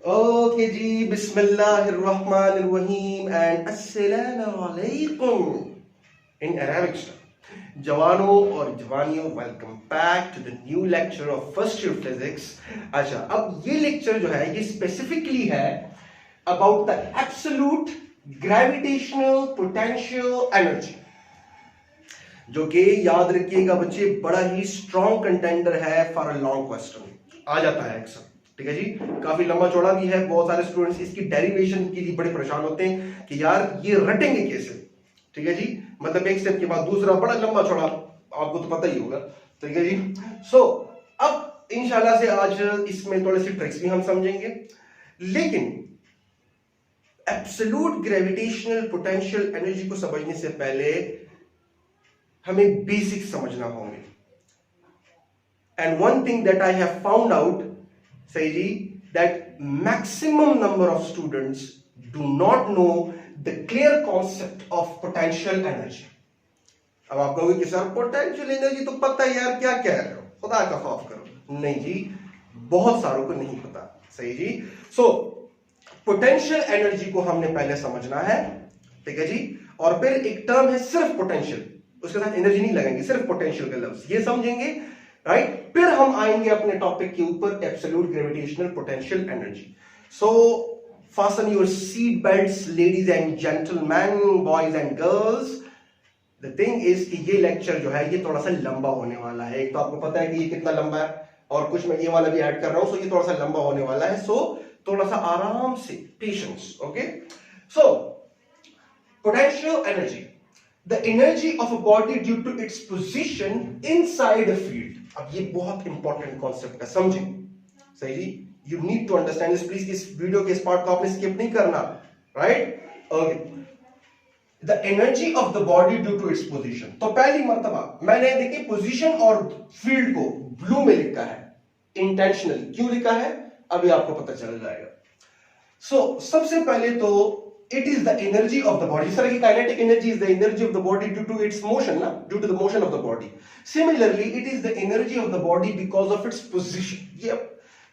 Okay जी, बिस्मिल्लाहिर्रहमानिर्रहीम and अस्सलाम वालेकुम इन अरबिक। जवानों और जवानियों, welcome back to the new lecture of first year physics. अच्छा, अब ये लेक्चर जो है ये स्पेसिफिकली है about the absolute gravitational potential energy, जो कि याद रखिएगा बच्चे बड़ा ही स्ट्रॉन्ग कंटेंडर है फॉर अ लॉन्ग क्वेश्चन। आ जाता है अक्सर, ठीक है जी, काफी लंबा चौड़ा भी है। बहुत सारे स्टूडेंट्स इसकी डेरिवेशन के लिए बड़े परेशान होते हैं कि यार ये रटेंगे कैसे, ठीक है जी। मतलब एक स्टेप के बाद दूसरा बड़ा लंबा चौड़ा, आपको तो पता ही होगा, ठीक है जी। सो अब इंशाल्लाह से आज इसमें थोड़ी सी ट्रिक्स भी हम समझेंगे, लेकिन एब्सोल्यूट ग्रेविटेशनल पोटेंशियल एनर्जी को समझने से पहले हमें बेसिक समझना होंगे। And one thing that I have found out, सही जी, that maximum number of students do not know the clear concept of potential energy. अब आप कहोगे कि सर पोटेंशियल एनर्जी तो पता है यार, क्या कह रहे हो, खुदा का खौफ करो। नहीं जी, बहुत सारों को नहीं पता, सही जी। सो पोटेंशियल एनर्जी को हमने पहले समझना है, ठीक है जी। और फिर एक टर्म है सिर्फ पोटेंशियल, उसके साथ एनर्जी नहीं लगाएंगे, सिर्फ पोटेंशियल का लफ्ज ये समझेंगे, राइट। फिर हम आएंगे अपने टॉपिक के ऊपर, absolute gravitational potential energy. So fasten your seat belts, ladies and gentlemen, boys and girls. The thing is कि ये लेक्चर जो है ये थोड़ा सा लंबा होने वाला है। एक तो आपको पता है कि ये कितना लंबा है, और कुछ मैं ये वाला भी ऐड कर रहा हूं, सो ये थोड़ा सा लंबा होने वाला है। सो थोड़ा सा आराम से, patience, okay. So potential energy, the energy of a body due to its position inside a field. अब ये बहुत इंपॉर्टेंट कॉन्सेप्ट है, समझें, सही जी। You need to understand this, please। इस वीडियो के इस पार्ट को आपने स्किप नहीं करना, right. Okay, the energy of the body due to its position. तो पहली मर्तबा मैंने देखिए पोजीशन और फील्ड को ब्लू में लिखा है इंटेंशनली। क्यों लिखा है अभी आपको पता चल जाएगा। सो सबसे पहले तो it is the energy of the body. Sir की kinetic energy is the energy of the body due to its motion ना, due to the motion of the body. Similarly it is the energy of the body because of its position. ये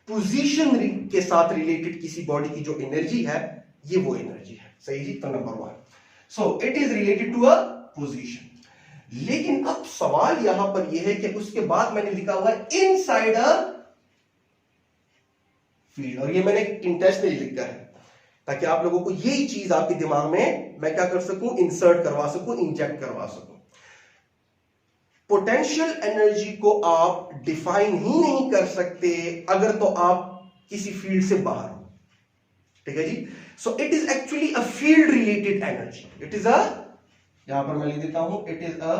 position के साथ related किसी body की जो energy है ये वो एनर्जी है, सही जी। तो number one, so it is related to a position. लेकिन अब सवाल यहां पर यह है कि उसके बाद मैंने लिखा हुआ है इनसाइड अ फील्ड, और ये मैंने इंटेंशनली लिखा है ताकि आप लोगों को यही चीज आपके दिमाग में मैं क्या कर सकूं, इंसर्ट करवा सकूं, इंजेक्ट करवा सकूं। पोटेंशियल एनर्जी को आप डिफाइन ही नहीं कर सकते अगर तो आप किसी फील्ड से बाहर हो, ठीक है जी। So it is actually a field related energy. It is a, यहां पर मैं लिख देता हूं, it is a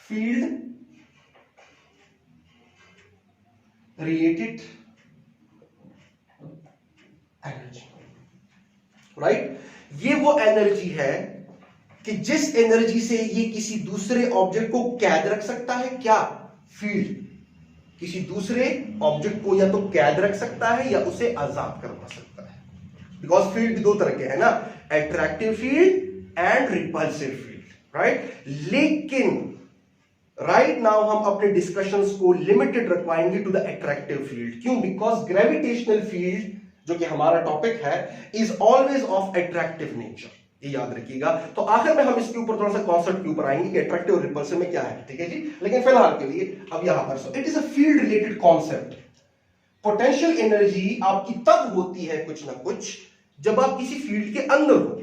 field related energy, right. ये वो एनर्जी है कि जिस एनर्जी से ये किसी दूसरे ऑब्जेक्ट को कैद रख सकता है। क्या? फील्ड किसी दूसरे ऑब्जेक्ट को या तो कैद रख सकता है या उसे आजाद करवा सकता है। बिकॉज फील्ड भी दो तरह के है ना, attractive field and repulsive field, right. लेकिन राइट नाउ हम अपने डिस्कशंस को लिमिटेड रखवाएंगे टू द अट्रैक्टिव फील्ड। क्यों? बिकॉज ग्रेविटेशनल फील्ड जो कि हमारा टॉपिक है is always of attractive nature, ये याद रखिएगा। तो आखिर में हम इसके ऊपर थोड़ा सा कॉन्सेप्ट के ऊपर आएंगे कि अट्रैक्टिव और रिपल्सिव में क्या है, ठीक है जी। लेकिन फिलहाल के लिए अब यहां पर it is a field related concept. Potential energy आपकी तब होती है कुछ ना कुछ जब आप किसी फील्ड के अंदर हो,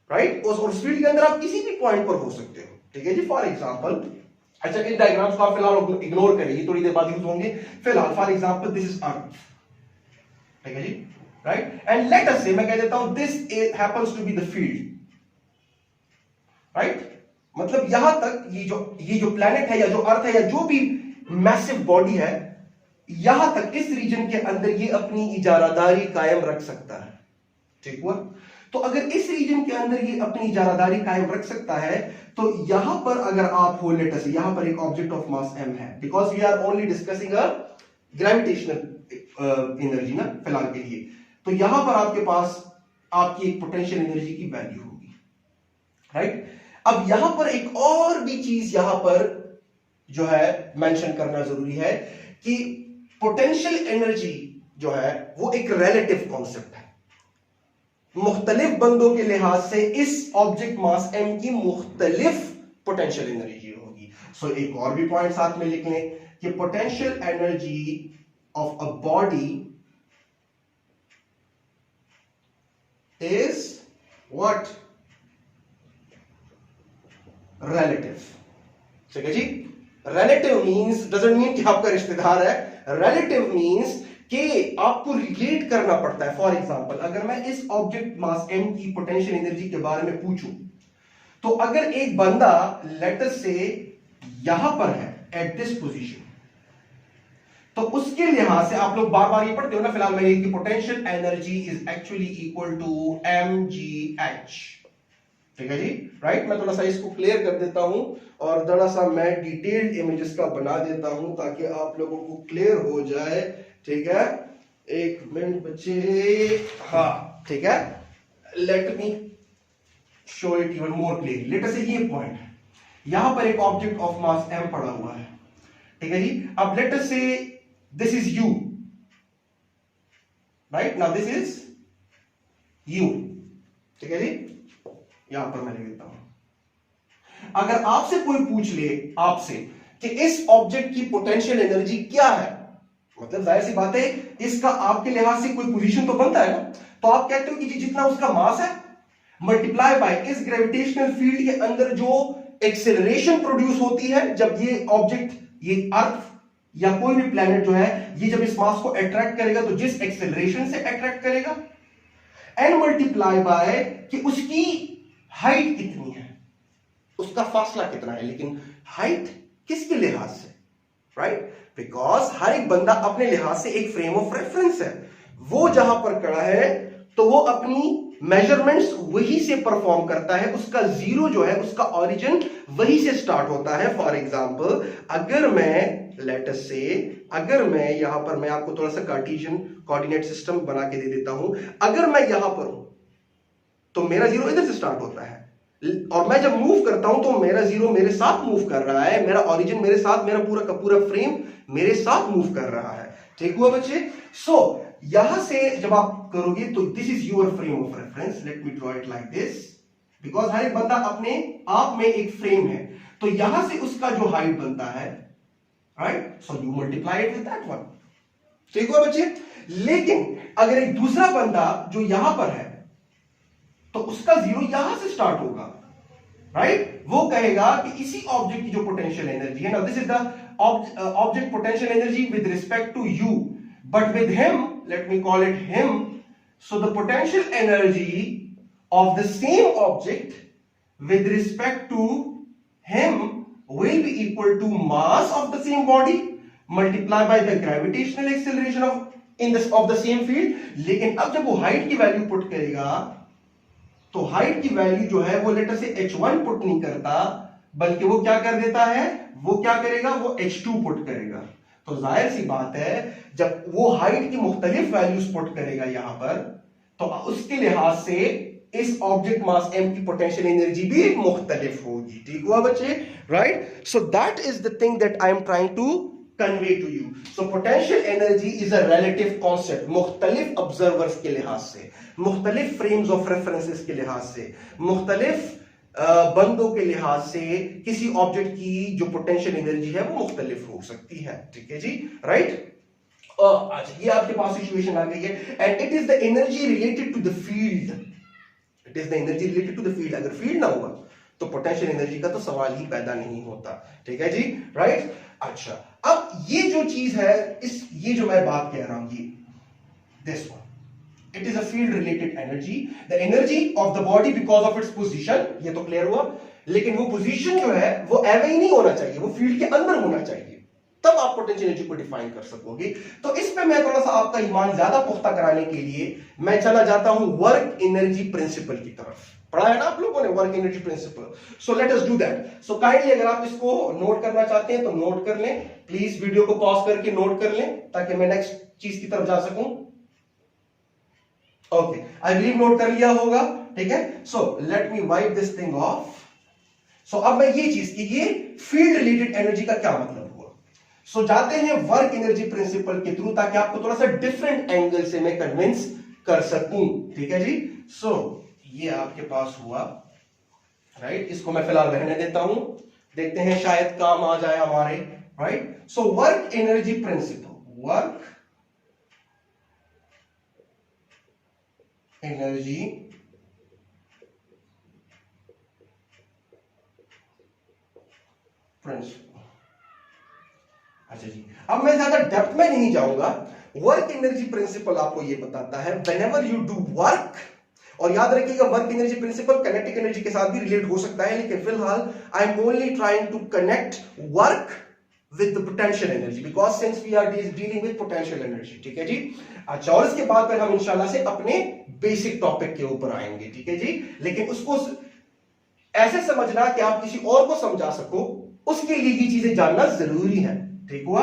राइट। और उस फील्ड के अंदर आप किसी भी पॉइंट पर हो सकते हो, ठीक है जी। फॉर एग्जाम्पल, अच्छा इन डायग्राम्स को आप फिलहाल इग्नोर करिए, थोड़ी देर बाद यूज होंगे। फिलहाल for example this is Earth, ठीक है जी, right. And let us say मैं कह देता हूं this happens to be the field, right. मतलब यहां तक ये जो प्लैनेट है या जो अर्थ है या जो भी मैसिव बॉडी है, यहां तक इस रीजन के अंदर ये अपनी इजारादारी कायम रख सकता है, ठीक हुआ। तो अगर इस रीजन के अंदर ये अपनी इजारादारी कायम रख सकता है तो यहां पर अगर आप हो, लेट अस से यहां पर एक ऑब्जेक्ट ऑफ मास m है, because we are only discussing a gravitational energy ना फिलहाल के लिए। तो यहां पर आपके पास आपकी एक पोटेंशियल एनर्जी की वैल्यू होगी, राइट। अब यहां पर एक और भी चीज यहां पर जो है मेंशन करना जरूरी है कि पोटेंशियल एनर्जी जो है वो एक रिलेटिव कॉन्सेप्ट है। मुख्तलिफ बंदों के लिहाज से इस ऑब्जेक्ट मास m की मुख्तलिफ पोटेंशियल एनर्जी होगी। सो एक और भी पॉइंट साथ में लिख लें कि potential energy of a body is what? Relative. ठीक है जी। रिलेटिव मींस डजंट मीन कि आपका रिश्तेदार है। रिलेटिव मींस कि आपको रिलेट करना पड़ता है। फॉर एग्जांपल, अगर मैं इस ऑब्जेक्ट मास m की पोटेंशियल एनर्जी के बारे में पूछूं, तो अगर एक बंदा लेट अस से यहां पर है एट दिस पोजीशन, तो उसके लिहाज से आप लोग बार बार ये पढ़ते हो ना, फिलहाल मैं ये कि potential energy is actually equal to mgh। ठीक है जी, राइट। मैं थोड़ा सा इसको क्लियर कर देता हूं और थोड़ा सा मैं डिटेल्ड इमेजेस का बना देता हूं ताकि आप लोगों को क्लियर हो जाए। ठीक है, एक मिनट बच्चे। हाँ ठीक है, let me show it even more clear. Late us से ये पॉइंट है, यहां पर एक ऑब्जेक्ट ऑफ मास m पड़ा हुआ है। ठीक है जी। अब let us say this is u, right. Now this is u। ठीक है जी, यहां पर मैं लिख देता हूं। अगर आपसे कोई पूछ ले आपसे कि इस ऑब्जेक्ट की पोटेंशियल एनर्जी क्या है, मतलब जाहिर सी बात है इसका आपके लिहाज से कोई पोजीशन तो बनता है ना, तो आप कहते हो कि जितना उसका मास है मल्टीप्लाई बाय इस ग्रेविटेशनल फील्ड के अंदर जो एक्सेलरेशन प्रोड्यूस होती है जब ये ऑब्जेक्ट, ये अर्थ या कोई भी प्लेनेट जो है, ये जब इस मास को अट्रैक्ट करेगा तो जिस एक्सेलरेशन से अट्रैक्ट करेगा, एंड मल्टीप्लाई बाय कि उसकी हाइट कितनी है, उसका फासला कितना है। लेकिन हाइट किसके लिहाज से? राइट, बिकॉज हर एक बंदा अपने लिहाज से एक फ्रेम ऑफ रेफरेंस है। वो जहां पर खड़ा है तो वो अपनी मेजरमेंट्स वही से परफॉर्म करता है, उसका जीरो जो है उसका ओरिजिन वही से स्टार्ट होता है। फॉर एग्जाम्पल, अगर मैं लेट अस से, अगर मैं यहां पर, मैं आपको थोड़ा सा कार्टेशियन कोऑर्डिनेट सिस्टम बना के दे देता हूं। अगर मैं यहां पर हूं तो मेरा जीरो इधर से स्टार्ट होता है, और मैं जब मूव करता हूं तो मेरा जीरो मेरे साथ मूव कर रहा है, मेरा ओरिजिन मेरे साथ, मेरा पूरा का पूरा फ्रेम मेरे साथ मूव कर रहा है। ठीक हुआ बच्चे? सो यहां से जब आप करोगे तो this is your frame of reference. Let me draw it like this, because हर एक बंदा अपने आप में एक फ्रेम है, तो यहां से उसका जो हाइट बनता है, right, so you multiply it with that one. ठीक हुआ बच्चे? लेकिन अगर एक दूसरा बंदा जो यहां पर है तो उसका जीरो यहां से स्टार्ट होगा, राइट। वो कहेगा कि इसी ऑब्जेक्ट की जो पोटेंशियल एनर्जी है ना, this is the object potential energy with respect to you, but with him, let me call it him, so the potential energy of the same object with respect to him will be equal to mass of the same body multiplied by the gravitational acceleration of the same field। लेकिन अब जब वो height की value put करेगा तो height की value जो है वो लेटर से h1 पुट नहीं करता, बल्कि वो क्या कर देता है, वो क्या करेगा, वो h2 पुट करेगा। तो जाहिर सी बात है जब वो हाइट की मुख्तलिफ वैल्यूज पुट करेगा यहां पर, तो उसके लिहाज से इस ऑब्जेक्ट मास m की पोटेंशियल एनर्जी भी मुख्तलिफ होगी। ठीक हुआ बच्चे? Right, so that is the thing that I am trying to convey to you. So potential energy is a relative concept, मुख्तलिफ ऑब्जर्वर्स के लिहाज से, मुख्तलिफ फ्रेम्स ऑफ रेफरेंसेस के लिहाज से, मुख्तलिफ बंदों के लिहाज से किसी ऑब्जेक्ट की जो पोटेंशियल एनर्जी है वो मुख्तलिफ हो सकती है। ठीक है जी, राइट। अच्छा, ये आपके पास सिचुएशन आ गई है, and it is the energy related to the field. It is the energy related to the field. अगर फील्ड ना होगा तो पोटेंशियल एनर्जी का तो सवाल ही पैदा नहीं होता। ठीक है जी, राइट। अच्छा, अब ये जो चीज है, ये जो मैं बात कह रहा हूं, ये this one, it is a field related energy, the energy of the body because of its position. ये तो क्लियर हुआ, लेकिन वो पोजीशन जो है वो एवे ही नहीं होना चाहिए, वो फील्ड के अंदर होना चाहिए, तब आप पोटेंशियल एनर्जी को डिफाइन कर सकोगे। तो इस पे मैं थोड़ा सा आपका ईमान ज्यादा पुख्ता कराने के लिए मैं चला जाता हूं वर्क एनर्जी प्रिंसिपल की तरफ। पढ़ा है ना आप लोगों ने work energy principal? So let us do that. So kindly अगर आप इसको नोट करना चाहते हैं तो नोट कर लें, प्लीज वीडियो को पॉज करके नोट कर लें ताकि मैं नेक्स्ट चीज की तरफ जा सकूं। ओके, आई बिलीव नोट कर लिया होगा। ठीक है, so let me wipe this thing off. So अब मैं ये चीज की ये फील्ड रिलेटेड एनर्जी का क्या मतलब हुआ। सो जाते हैं वर्क एनर्जी प्रिंसिपल के थ्रू, ताकि आपको थोड़ा सा डिफरेंट एंगल से मैं कन्विंस कर सकूं। ठीक है जी। सो ये आपके पास हुआ, राइट। इसको मैं फिलहाल रहने देता हूं, देखते हैं शायद काम आ जाए हमारे, right. So work energy principal, work energy principal. अच्छा जी, अब मैं ज्यादा डेप्थ में नहीं जाऊंगा। वर्क एनर्जी प्रिंसिपल आपको ये बताता है व्हेनेवर यू डू वर्क, और याद रखिएगा work energy principle kinetic energy के साथ भी रिलेट हो सकता है, लेकिन फिलहाल I am only trying to connect work with the potential energy, because since we are dealing with potential energy. ठीक है जी। अच्छा, और इसके बाद फिर हम इंशाल्लाह से अपने बेसिक टॉपिक के ऊपर आएंगे। ठीक है जी। लेकिन उसको ऐसे समझना कि आप किसी और को समझा सको, उसके लिए ये चीजें जानना जरूरी है। ठीक हुआ।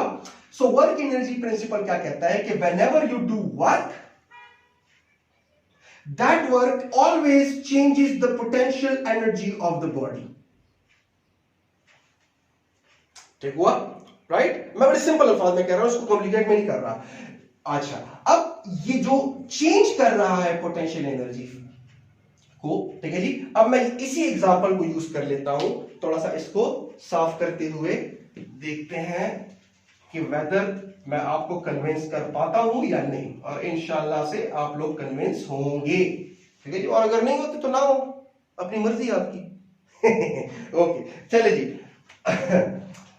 सो वर्क एनर्जी प्रिंसिपल क्या कहता है कि whenever you do work, that work always changes the potential energy of the body। ठीक हुआ, राइट। मैं बड़े सिंपल अल्फाज में कह रहा हूं, इसको कॉम्प्लिकेट में नहीं कर रहा। अच्छा, अब ये जो चेंज कर रहा है पोटेंशियल एनर्जी को, ठीक है जी। अब मैं इसी एग्जांपल को यूज कर लेता हूं, थोड़ा सा इसको साफ करते हुए देखते हैं कि वेदर मैं आपको कन्विंस कर पाता हूं या नहीं, और इंशाल्लाह से आप लोग कन्विंस होंगे। ठीक है जी। और अगर नहीं होते तो ना हो, अपनी मर्जी आपकी। ओके, चले जी।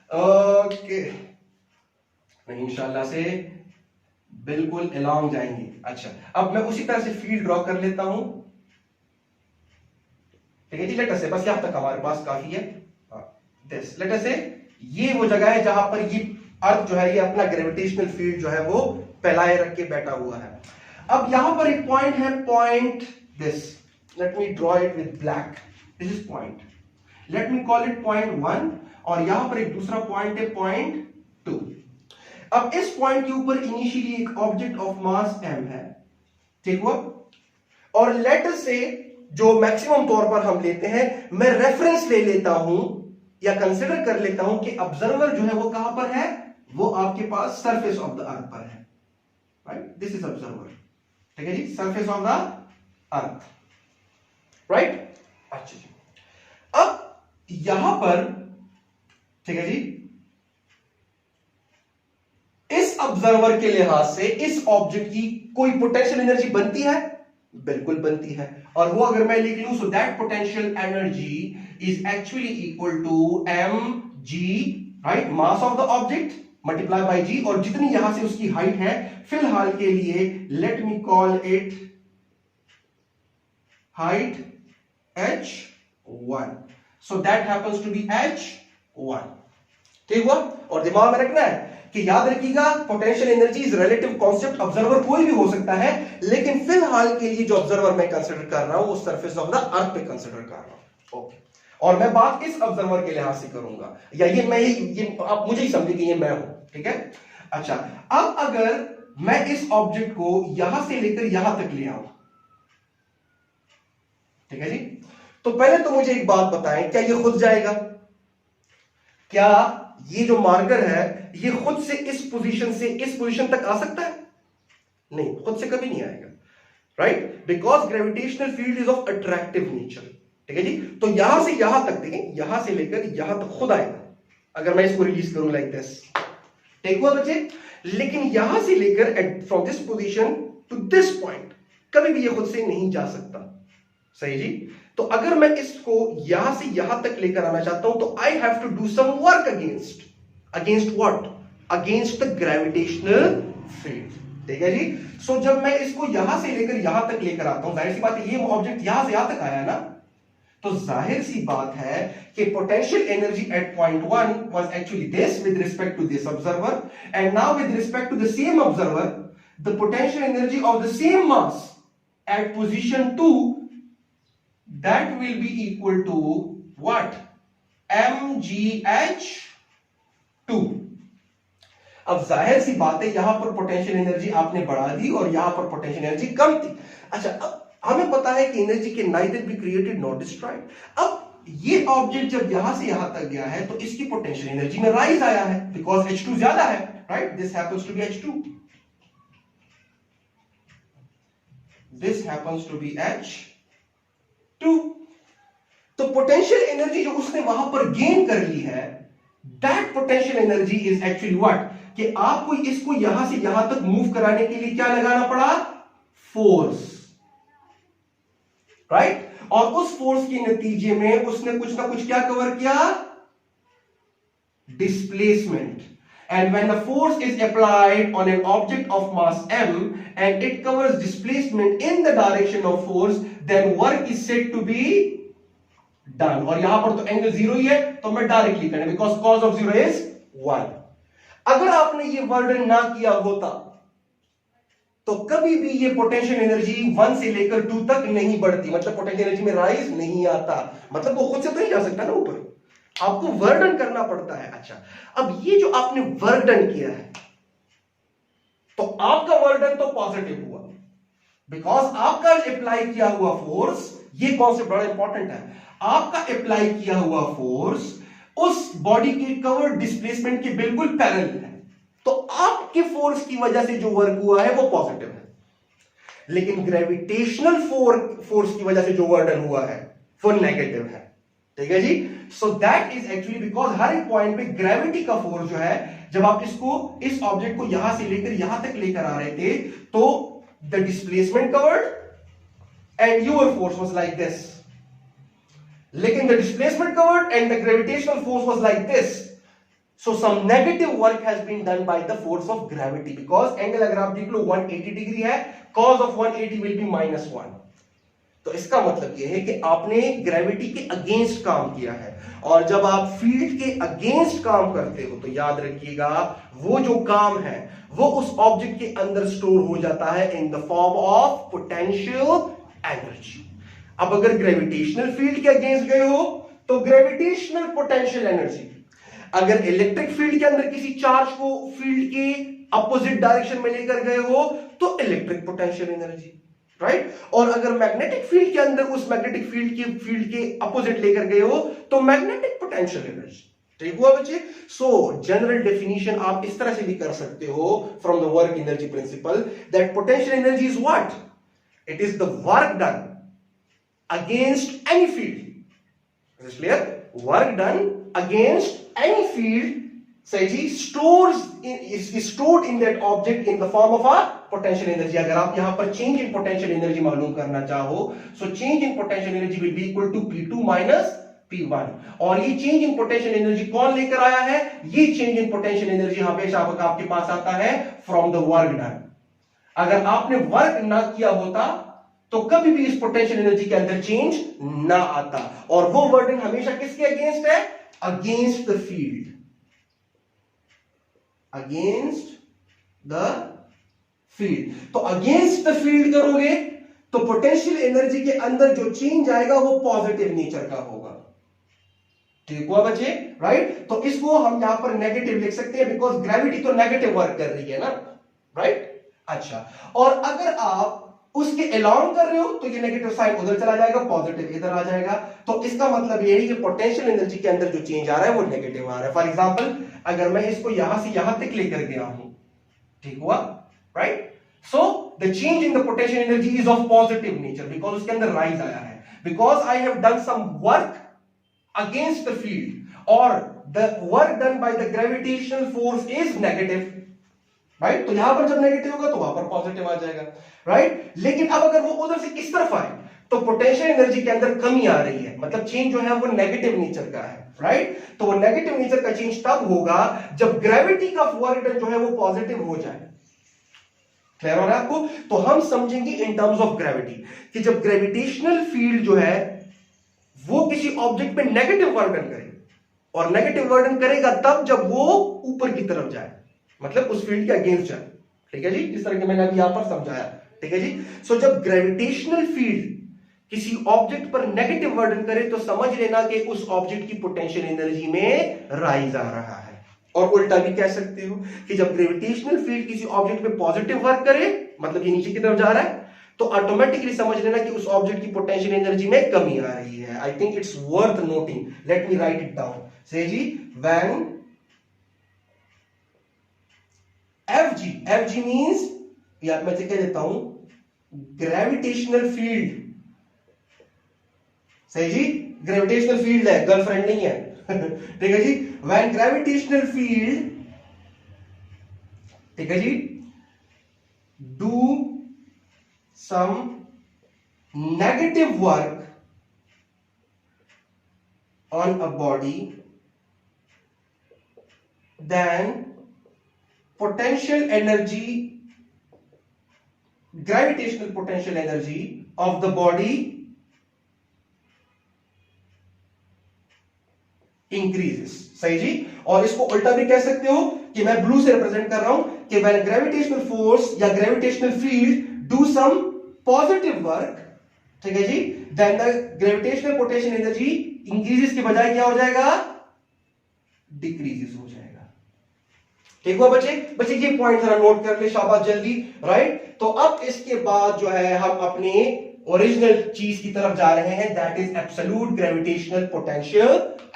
ओके, नहीं इंशाल्लाह से बिल्कुल अलॉन्ग जाएंगे। अच्छा, अब मैं उसी तरह से फील्ड ड्रॉ कर लेता हूं। ठीक है जी। लेटर से बस यहां तक हमारे पास काफी है। दिस लेटर से ये वो जगह है जहां पर ये अर्थ जो है ये अपना ग्रेविटेशनल फील्ड जो है वो फैलाए रख के बैठा हुआ है। अब यहां पर एक पॉइंट है, point this, late me draw it with black. This is point, late me call it point 1, और यहां पर एक दूसरा पॉइंट है पॉइंट 2। अब इस पॉइंट के ऊपर इनिशियली एक ऑब्जेक्ट ऑफ मास m है। ठीक हुआ। और लेटर से जो मैक्सिमम तौर पर हम लेते हैं, मैं रेफरेंस ले लेता हूं या कंसिडर कर लेता हूं कि ऑब्जर्वर जो है वो कहां पर है, वो आपके पास सरफेस ऑफ द अर्थ पर है, राइट। This is observer. ठीक है जी, surface of the earth, right. अच्छा जी, अब यहां पर, ठीक है जी, इस ऑब्जर्वर के लिहाज से इस ऑब्जेक्ट की कोई पोटेंशियल एनर्जी बनती है, बिल्कुल बनती है। और वो अगर मैं लिख लूं, so that potential energy is actually equal to mg, right, mass of the object multiply by g, और जितनी यहां से उसकी हाइट है, फिलहाल के लिए let me call it height h1, so that happens to be h1। ठीक हुआ। और दिमाग में रखना है कि याद रखिएगा potential energy is relative concept, observer कोई भी हो सकता है, लेकिन फिलहाल के लिए जो ऑब्जर्वर मैं कंसीडर कर रहा हूं वो सरफेस ऑफ द अर्थ पे कंसीडर कर रहा हूं। ओके, और मैं बात इस ऑब्जर्वर के लिहाज से करूंगा, या ये मैं ये आप मुझे ही समझे कि ये मैं हूं। ठीक है। अच्छा, अब अगर मैं इस ऑब्जेक्ट को यहां से लेकर यहां तक ले आऊं, ठीक है जी, तो पहले तो मुझे एक बात बताएं, क्या ये खुद जाएगा? क्या ये जो मार्कर है ये खुद से इस पोजीशन से इस पोजीशन तक आ सकता है? नहीं, खुद से कभी नहीं आएगा, right, because gravitational field is of attractive nature. ठीक है जी। तो यहां से यहां तक, देखें, यहां से लेकर यहां तक खुद आएगा अगर मैं इसको रिलीज करूं लाइक दिस। ठीक हुआ बच्चे। लेकिन यहां से लेकर from this position to this point कभी भी ये खुद से नहीं जा सकता। सही जी। तो अगर मैं इसको यहां से यहां तक लेकर आना चाहता हूं तो I have to do some work against what? Against the gravitational field. ठीक है जी। सो जब मैं इसको यहां से लेकर यहां तक लेकर आता हूं, जाहिर सी बात है ये ऑब्जेक्ट यहां से यहां तक आया ना, तो जाहिर सी बात है कि potential energy at point 1 was actually this with respect to this observer, and now with respect to the same observer the potential energy of the same mass at position 2 that will be equal to what? mgh2। अब जाहिर सी बात है यहां पर potential energy आपने बढ़ा दी और यहां पर पोटेंशियल एनर्जी कम थी। अच्छा, अब हमें पता है कि energy can neither be created nor destroyed. अब ये ऑब्जेक्ट जब यहां से यहां तक गया है तो इसकी पोटेंशियल एनर्जी में राइज आया है, बिकॉज H2 ज्यादा है, right? This happens to be H2, this happens to be H2। तो पोटेंशियल एनर्जी जो उसने वहां पर गेन कर ली है, that potential energy is actually what, कि आपको इसको यहां से यहां तक मूव कराने के लिए क्या लगाना पड़ा? Force, right? और उस फोर्स के नतीजे में उसने कुछ ना कुछ क्या कवर किया? Displacement. And when the force is applied on an object of mass m and it covers displacement in the direction of force, then work is said to be done। और यहां पर तो एंगल जीरो ही है, तो मैं directly करें, because cos of 0 is 1। अगर आपने ये वर्णन ना किया होता तो कभी भी ये पोटेंशियल एनर्जी 1 से लेकर 2 तक नहीं बढ़ती, मतलब पोटेंशियल एनर्जी में राइज नहीं आता, मतलब वो खुद से तो नहीं जा सकता ना ऊपर, आपको वर्णन करना पड़ता है। अच्छा, अब ये जो आपने वर्णन किया है, तो आपका वर्णन तो पॉजिटिव हुआ, बिकॉज आपका अप्लाई किया हुआ फोर्स, ये कॉन्सेप्ट बड़ा इंपॉर्टेंट है, आपका अप्लाई किया हुआ फोर्स उस बॉडी के कवर्ड डिस्प्लेसमेंट के बिल्कुल पैरेलल है, तो आपके फोर्स की वजह से जो वर्क हुआ है वो पॉजिटिव है। लेकिन ग्रेविटेशनल फोर्स की वजह से जो वर्णन हुआ है वो नेगेटिव है, ठीक है जी? So that is actually because हर एक पॉइंट पे ग्रेविटी का फोर्स जो है, जब आप इसको, इस ऑब्जेक्ट को यहां से लेकर यहां तक लेकर आ रहे थे, तो the displacement covered and your force was like this, लेकिन the displacement covered and the gravitational force was like this, so some negative work has been done by the force of gravity, because angle अगर आप देख लो 180 degree है, cos of 180 will be -1। तो इसका मतलब यह है कि आपने ग्रेविटी के अगेंस्ट काम किया है, और जब आप फील्ड के अगेंस्ट काम करते हो तो याद रखिएगा वो जो काम है वो उस ऑब्जेक्ट के अंदर स्टोर हो जाता है in the form of potential energy. अब अगर ग्रेविटेशनल फील्ड के अगेंस्ट गए हो तो ग्रेविटेशनल पोटेंशियल एनर्जी, अगर इलेक्ट्रिक फील्ड के अंदर किसी चार्ज को फील्ड के अपोजिट डायरेक्शन में लेकर गए हो तो इलेक्ट्रिक पोटेंशियल एनर्जी, राइट? और अगर मैग्नेटिक फील्ड के अंदर उस मैग्नेटिक फील्ड के अपोजिट लेकर गए हो तो मैग्नेटिक पोटेंशियल एनर्जी। ठीक हुआ बच्चे? सो जनरल डेफिनेशन आप इस तरह से भी कर सकते हो from the work energy principal, that potential energy is what? It is the work done against any field. Is this clear? Work done against any field, सही जी, is stored in that object in the form of a potential energy। अगर आप यहां पर change in potential energy मालूम करना चाहो, so change in potential energy will be equal to P2 minus P1। और ये change in potential energy कौन लेकर आया है? ये change in potential energy हमेशा आपके पास आता है from the work done। अगर आपने वर्क ना किया होता तो कभी भी इस पोटेंशियल एनर्जी के अंदर चेंज ना आता, और वो वर्डन हमेशा किसके अगेंस्ट है? Against the field, against the field. तो अगेंस्ट द फील्ड करोगे तो पोटेंशियल एनर्जी के अंदर जो चेंज आएगा वो पॉजिटिव नेचर का होगा। ठीक हुआ बच्चे? राइट? तो इसको हम यहां पर नेगेटिव लिख सकते हैं, बिकॉज ग्रेविटी तो नेगेटिव वर्क कर रही है ना, राइट? अच्छा, और अगर आप उसके अलाउंग कर रहे हो तो ये नेगेटिव साइन उधर चला जाएगा, पॉजिटिव इधर आ जाएगा। तो इसका मतलब ये है कि पोटेंशियल एनर्जी के अंदर जो चेंज आ रहा है वो नेगेटिव आ रहा है। फॉर एग्जांपल, अगर मैं इसको यहां से यहां तक लेकर गया हूं, ठीक हुआ, right? So the change in the potential energy is of positive nature, because उसके अंदर राइज आया है, because I have done some work against the field, और the work done by the gravitational force is negative, right? तो यहां पर जब negative होगा तो वहां पर पॉजिटिव आ जाएगा, राइट? लेकिन अब अगर वो उधर से इस तरफ आए तो पोटेंशियल एनर्जी के अंदर कमी आ रही है, मतलब चेंज जो है वो नेगेटिव नेचर का है, राइट? तो वो नेगेटिव नेचर का चेंज तब होगा जब ग्रेविटी का वर्क डन जो है वो पॉजिटिव हो जाए। क्लियर हो रहा है आपको? तो हम समझेंगे इन टर्म्स ऑफ ग्रेविटी कि जब ग्रेविटेशनल फील्ड जो है वो किसी ऑब्जेक्ट पे नेगेटिव वर्क डन करे, और नेगेटिव वर्क डन करेगा तब जब वो ऊपर की तरफ जाए, मतलब उस फील्ड के अगेंस्ट जाए। ठीक है जी? इस तरह के मैंने अभी यहां पर समझाया। ठीक है जी? सो जब ग्रेविटेशनल फील्ड किसी ऑब्जेक्ट पर नेगेटिव वर्डन करे तो समझ लेना कि उस ऑब्जेक्ट की पोटेंशियल एनर्जी में राइज आ रहा है। और उल्टा भी कह सकते हो कि जब ग्रेविटेशनल फील्ड किसी ऑब्जेक्ट पे पॉजिटिव वर्क करे, मतलब ये नीचे की तरफ जा रहा है, तो तो ऑटोमेटिकली समझ लेना कि उस ऑब्जेक्ट की पोटेंशियल एनर्जी में कमी आ रही है. I think it's worth noting. Let me right it down. से जी व्हेन FG मींस, या मैं कह देता हूं ग्रेविटेशनल फील्ड. सही जी, ग्रेविटेशनल फील्ड है, गर्लफ्रेंड नहीं है. ठीक है जी. व्हेन ग्रेविटेशनल फील्ड, ठीक है जी, do some negative work on a body, then potential energy, gravitational potential energy of the body increases. सही जी. और इसको उल्टा भी कह सकते हो कि मैं ब्लू से रिप्रेजेंट कर रहा हूं कि व्हेन ग्रेविटेशनल फोर्स या gravitational field do some positive work, ठीक है जी, then the gravitational potential energy increases के बजाय क्या हो जाएगा, डिक्रीजेस हो जाएगा. ठीक हुआ बच्चे. बच्चे ये पॉइंट जरा नोट कर ले, शाबाश, जल्दी. राइट. तो अब इसके बाद जो है हम अपने ओरिजिनल चीज की तरफ जा रहे हैं, that is absolute gravitational potential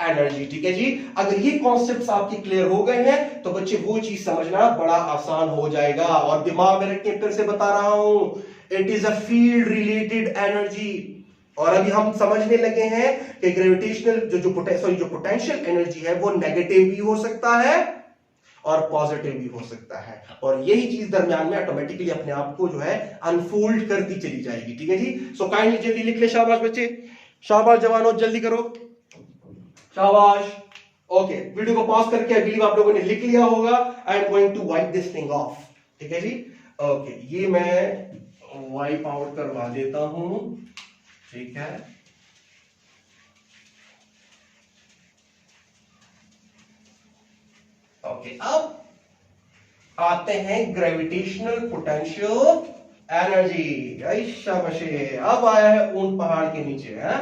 energy. ठीक है जी. अगर ये कॉन्सेप्ट्स आपके क्लियर हो गए हैं तो बच्चे वो चीज समझना बड़ा आसान हो जाएगा. और दिमाग में रख के फिर से बता रहा हूं, it is a field related energy. और अभी हम समझने लगे हैं कि ग्रेविटेशनल जो पोटेंशियल एनर्जी है वो नेगेटिव भी हो सकता है और पॉजिटिव भी हो सकता है. और यही चीज दरमियान में ऑटोमेटिकली अपने आप को जो है अनफोल्ड करती चली जाएगी. ठीक है जी. सो काइंडली जल्दी लिख ले. शाबाश बच्चे, शाबाश जवानों, जल्दी करो. शाबाश. ओके, वीडियो को पॉज करके आई बिलीव आप लोगों ने लिख लिया होगा. I am going to wipe this thing off. ठीक है जी. ओके, ये मैं वाइप आउट करवा देता हूं. ठीक है. ओके, अब आते हैं ग्रेविटेशनल पोटेंशियल एनर्जी. शाबाशे. अब आया है ऊंट पहाड़ के नीचे, है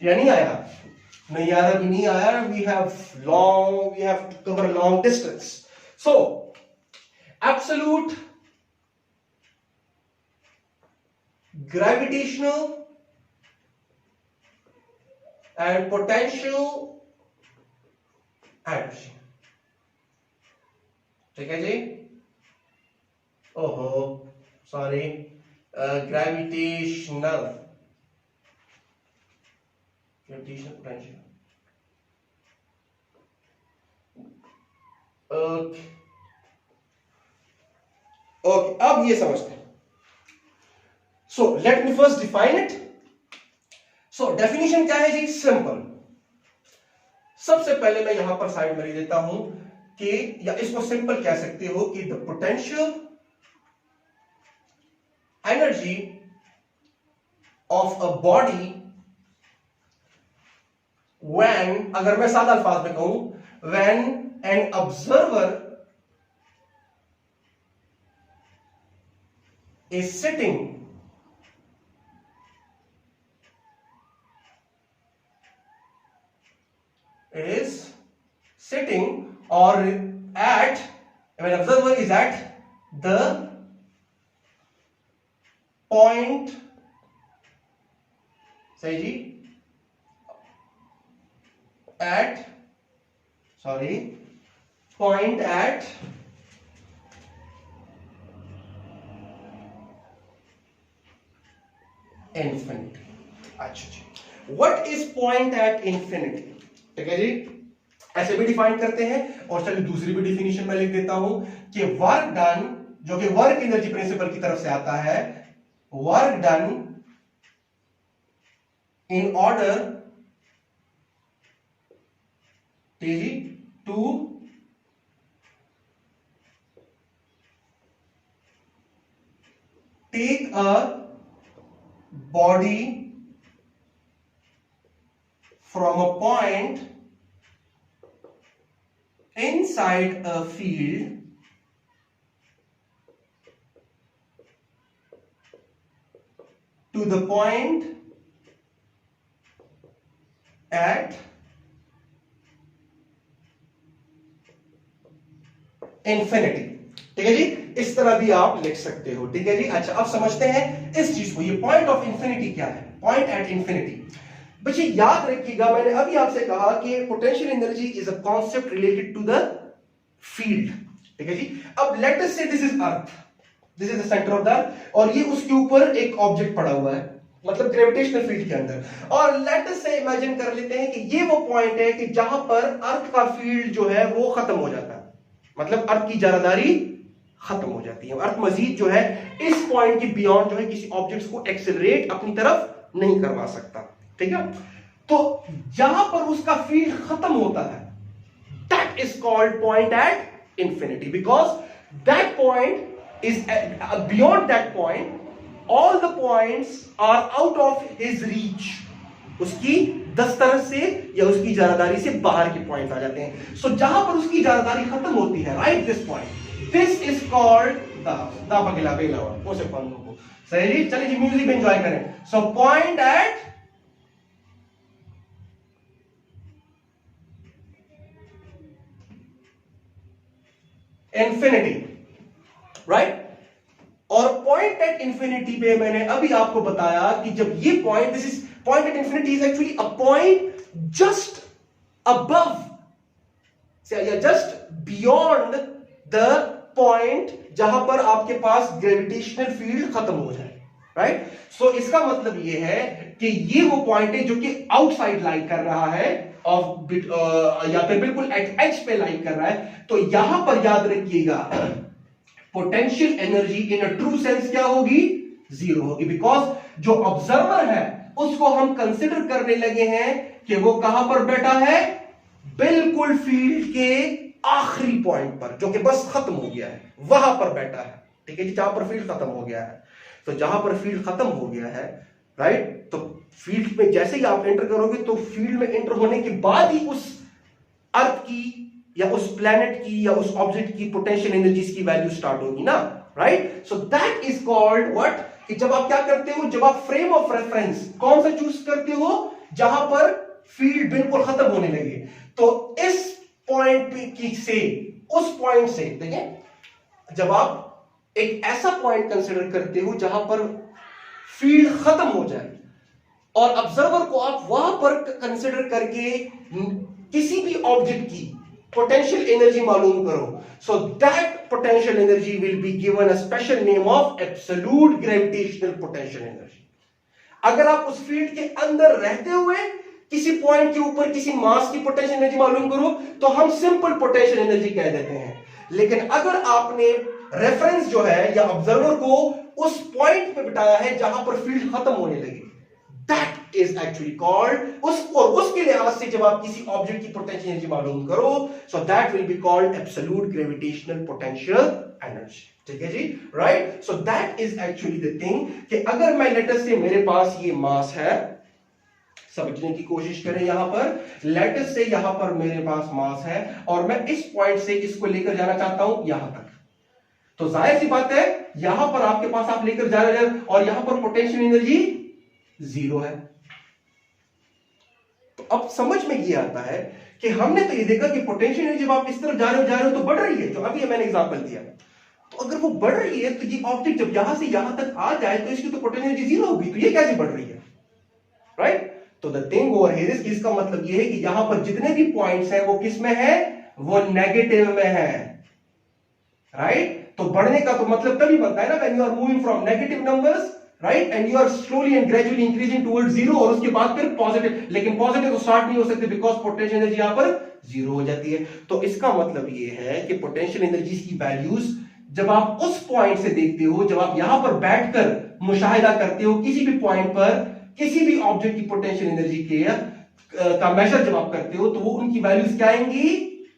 या नहीं आया? नहीं यार, अभी नहीं आया. We have to cover long distance. So absolute gravitational and potential energy. ठीक है जी. ओहो, sorry, gravitational potential. Okay okay, अब ये समझते हैं. So let me first define it. So definition क्या है जी? सिंपल. सबसे पहले मैं यहां पर साइड में लिख देता हूं कि, या इसको सिंपल कह सकते हो कि the potential energy of a body when, अगर मैं सादा अल्फाज में कहूं, when an observer is sitting or at, when observer is at the point, सही जी, point at infinity. अच्छा जी, what is point at infinity? ठीक है जी. ऐसे भी डिफाइन करते हैं. और चलिए दूसरी भी डिफिनेशन में लिख देता हूं कि वर्क डन, जो कि वर्क एनर्जी प्रिंसिपल की तरफ से आता है, work done in order to take a body from a point inside a field to the point at infinity. ठीक है जी, इस तरह भी आप लिख सकते हो। ठीक है जी, अच्छा अब समझते हैं इस चीज को। ये पॉइंट ऑफ इंफिनिटी क्या है? पॉइंट एट इंफिनिटी, बच्चे याद रखिएगा, मैंने अभी आपसे कहा कि potential energy is a concept related to the field. ठीक है जी, अब let us say this is Earth, this is the centre of the Earth, और ये उसके ऊपर एक ऑब्जेक्ट पड़ा हुआ है, मतलब ग्रेविटेशनल फील्ड के अंदर। और लेट अस से इमेजिन कर लेते हैं कि ये वो पॉइंट है कि जहां पर अर्थ का फील्ड जो है वो खत्म हो जाता है, मतलब अर्थ की जारादारी खत्म हो जाती है। अर्थ मजीद जो है इस पॉइंट के बियॉन्ड जो है किसी ऑब्जेक्ट को एक्सेलरेट अपनी तरफ नहीं करवा सकता। ठीक है, तो जहां पर उसका फील्ड खत्म होता है, that is called point at infinity, because that point is beyond that point all the points are out of his reach, उसकी दस्तरस से या उसकी जारादारी से बाहर के पॉइंट आ जाते हैं। सो जहां पर उसकी जारादारी खत्म होती है, right this point, this is called the बगला बेला उसे पंदों को। सही जी, चलिए जी म्यूजिक एंजॉय करें। So point at infinity, right. और पॉइंट एट इंफिनिटी पे मैंने अभी आपको बताया कि जब ये point, this is point at infinity is actually a point just above या जस्ट बियॉन्ड द पॉइंट जहां पर आपके पास ग्रेविटेशनल फील्ड खत्म हो जाए, राइट। सो इसका मतलब ये है कि ये वो पॉइंट है जो कि आउटसाइड लाई कर रहा है ऑफ या फिर बिल्कुल एट एज पे लाई कर रहा है। तो यहां पर याद रखिएगा potential energy in a true sense क्या होगी? जीरो होगी, बिकॉज जो ऑब्जर्वर है उसको हम कंसिडर करने लगे हैं कि वो कहां पर बैठा है? बिल्कुल फील्ड के आखिरी पॉइंट पर, जो कि बस खत्म हो गया है, वहां पर बैठा है। ठीक है जी, जहां पर फील्ड खत्म हो गया है। तो जहां पर फील्ड खत्म हो गया है, राइट, तो फील्ड में जैसे ही आप एंटर करोगे तो फील्ड में एंटर होने के बाद ही उस अर्थ की या उस प्लेनेट की या उस ऑब्जेक्ट की पोटेंशियल एनर्जीज की वैल्यू स्टार्ट होगी ना, right. So that is called what, कि जब आप क्या करते हो, जब आप फ्रेम ऑफ रेफरेंस कौन सा चूज करते हो? जहां पर फील्ड बिल्कुल खत्म होने लगे। तो इस पॉइंट की से उस पॉइंट से, देखिए, जब आप एक ऐसा पॉइंट कंसिडर करते हो जहां पर फील्ड खत्म हो जाए और ऑब्जर्वर को आप वहां पर कंसिडर करके किसी भी ऑब्जेक्ट की पोटेंशियल एनर्जी मालूम करो, so that potential energy will be given a special name of absolute gravitational potential energy. अगर आप उस फील्ड के अंदर रहते हुए किसी पॉइंट के ऊपर किसी मास की पोटेंशियल एनर्जी मालूम करो तो हम सिंपल पोटेंशियल एनर्जी कह देते हैं। लेकिन अगर आपने रेफरेंस जो है या ऑब्जर्वर को उस पॉइंट पे बिठाया है जहां पर फील्ड खत्म होने लगे, दैट इज एक्चुअली कॉल्ड और उसके लिहाज से जब आप किसी ऑब्जेक्ट की पोटेंशियल एनर्जी मालूम करो, so that will be called absolute gravitational potential energy. ठीक है जी, right. So that is actually the thing कि अगर मैं लेटर से मेरे पास ये मास है, समझने की कोशिश करें, यहां पर लेटर से यहां पर मेरे पास मास है और मैं इस पॉइंट से इसको लेकर जाना चाहता हूं यहां तक, तो जाहिर सी बात है यहां पर आपके पास आप लेकर जा रहे हैं और यहां पर पोटेंशियल एनर्जी जीरो है। तो अब समझ में ये आता है कि हमने तो ये देखा कि पोटेंशियल एनर्जी जब आप इस तरफ जा रहे हो तो बढ़ रही है, जो अभी मैंने एग्जांपल दिया। तो अगर वो बढ़ रही है तो ये ऑब्जेक्ट जब यहां से यहां तक आ जाए तो इसकी तो पोटेंशियल एनर्जी जीरो होगी, तो ये कैसे बढ़ रही है, राइट। तो the thing over here is, इसका मतलब ये है कि यहां पर जितने भी पॉइंट्स हैं वो किस में है? वो नेगेटिव में है, राइट। तो बढ़ने का तो मतलब तभी बनता है ना when you are moving from negative numbers, right, and you are slowly and gradually increasing towards zero, और उसके बाद फिर पॉजिटिव। लेकिन पॉजिटिव तो स्टार्ट नहीं हो सकते बिकॉज पोटेंशियल एनर्जी यहां पर जीरो हो जाती है। तो इसका मतलब ये है कि पोटेंशियल एनर्जी की वैल्यूज जब आप उस पॉइंट से देखते हो, जब आप यहां पर बैठकर मुशाहिदा करते हो किसी भी पॉइंट पर किसी भी ऑब्जेक्ट की पोटेंशियल एनर्जी के का मेजर जब आप करते हो, तो वो उनकी वैल्यूज क्या आएंगी?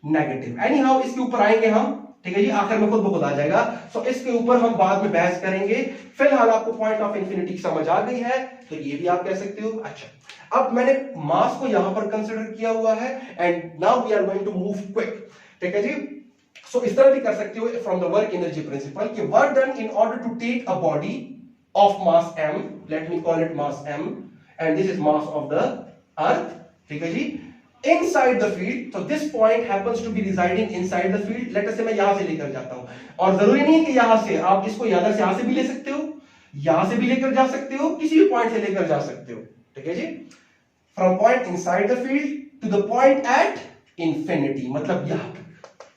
नेगेटिव। एनी हाउ इसके ऊपर आएंगे हम, ठीक है जी, आखिर में खुद ब खुद आ जाएगा। सो इसके ऊपर हम बाद में बहस करेंगे। फिलहाल आपको पॉइंट ऑफ इंफिनिटी समझ आ गई है, तो ये भी आप कह सकते हो। अच्छा, अब मैंने मास को यहां पर कंसिडर किया हुआ है and now we are going to move quick, ठीक है जी। सो इस तरह भी कर सकते हो from the work energy principle कि work done in order to take a body of mass m, let me call it mass m, and this is mass of the earth, ठीक है जी। inside the field, so this point happens to be residing inside the field. Let us say मैं यहां से लेकर जाता हूं, और जरूरी नहीं है कि यहां से, आप इसको यहां से भी ले सकते हो, यहां से भी लेकर जा सकते हो, किसी भी पॉइंट से लेकर जा सकते हो, ठीक है जी। From point inside the field to the point at infinity, मतलब यहां,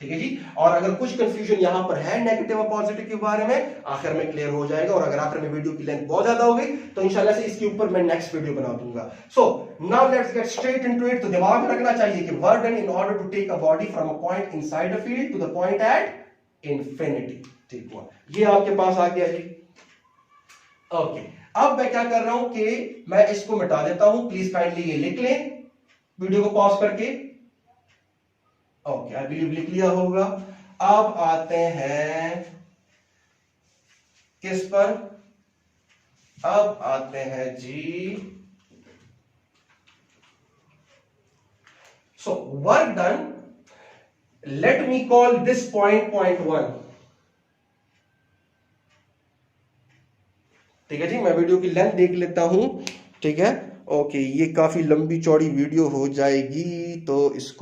ठीक है जी। और अगर कुछ कंफ्यूजन यहां पर है नेगेटिव और पॉजिटिव के बारे में, आखिर में क्लियर हो जाएगा। और अगर आखिर में वीडियो की लेंथ बहुत ज्यादा हो गई तो इंशाल्लाह से इसके ऊपर मैं नेक्स्ट वीडियो बना दूंगा। So now let's get straight into it. तो दिमाग में रखना चाहिए कि work done in order to take a body from a point inside the field to the point at infinity. ठीक हुआ, ये आपके पास आ गया जी। ओके, अब मैं क्या कर रहा हूं कि मैं इसको मिटा देता हूं, प्लीज काइंडली ये लिख लें वीडियो को पॉज करके। ओके, आई बिलीव लिख लिया होगा। अब आते हैं किस पर, अब आते हैं जी, so work done, let me call this point point 1। ठीक है जी, मैं वीडियो की लेंथ देख लेता हूं, ठीक है। ओके, ये काफी लंबी चौड़ी वीडियो हो जाएगी, तो इसको